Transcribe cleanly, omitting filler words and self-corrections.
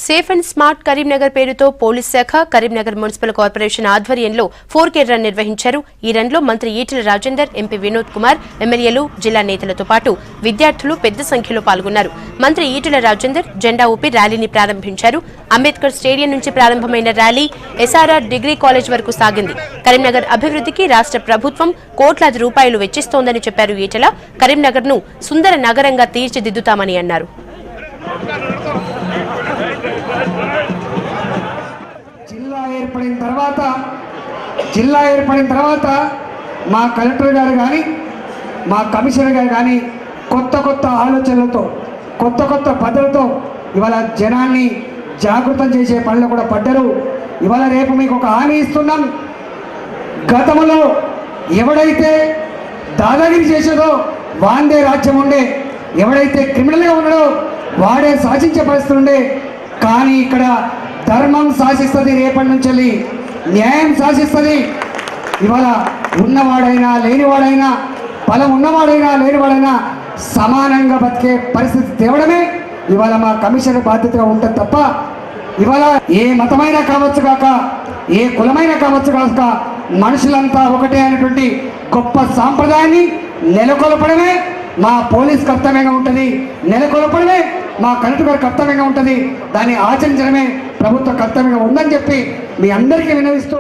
Safe and smart Karimnagar పేరుతో police శాఖ Karimnagar municipal corporation ఆధ్వర్యంలో 4K రన్ నిర్వహించారు. ఈ రన్లో మంత్రి ఈటెల రాజేందర్, ఎంపీ వినోద్ కుమార్, ఎమ్మెల్యేలు, జిల్లా నేతలతో పాటు విద్యార్థులు పెద్ద సంఖ్యలో పాల్గొన్నారు. మంత్రి ఈటెల రాజేందర్ జెండా ఊపి ర్యాలీని ప్రారంభించారు. అంబేద్కర్ స్టేడియం నుంచి ప్రారంభమైన ర్యాలీ SRR డిగ్రీ కాలేజ్ వరకు సాగింది. కరీంనగర్ అభివృద్ధికి రాష్ట్ర ప్రభుత్వం కోట్లాది రూపాయలు వెచ్చిస్తోందని చెప్పారు ఈటెల. కరీంనగర్ ను సుందర నగరంగా తీర్చిదిద్దుతామని అన్నారు. జిల్లా ఏర్పడిన తర్వాత మా కలెక్టర్ గారు కానీ మా కమిషనర్ గారు కానీ కొత్త ఆలోచనలతో కొత్త పద్ధతులతో ఇవాళ జనాన్ని జాగృతం చేసే పనులు కూడా పడ్డారు. ఇవాళ రేపు మీకు ఒక హామీ ఇస్తున్నాం. గతంలో ఎవడైతే దాదాగిరి చేసేదో వాందే రాజ్యం ఉండే, ఎవడైతే క్రిమినల్గా ఉన్నాడో వాడే శాసించే పరిస్థితి ఉండే. కానీ ఇక్కడ ధర్మం శాసిస్తుంది. రేపటి నుంచి న్యాయం శాసిస్తుంది. ఇవాళ ఉన్నవాడైనా లేనివాడైనా, బలం ఉన్నవాడైనా లేనివాడైనా సమానంగా బతికే పరిస్థితి తేవడమే ఇవాళ మా కమిషన్ బాధ్యతగా ఉంటుంది తప్ప ఇవాళ ఏ మతమైనా కావచ్చు కాక, ఏ కులమైనా కావచ్చు కాక, మనుషులంతా ఒకటే అనేటువంటి గొప్ప సాంప్రదాయాన్ని నెలకొల్పడమే మా పోలీస్ కర్తవ్యంగా ఉంటుంది. నెలకొల్పడమే మా కలెక్టర్ గారి కర్తవ్యంగా ఉంటుంది. దాన్ని ఆచరించడమే ప్రభుత్వ కర్తవ్యంగా ఉందని చెప్పి మీ అందరికీ వినవిస్తూ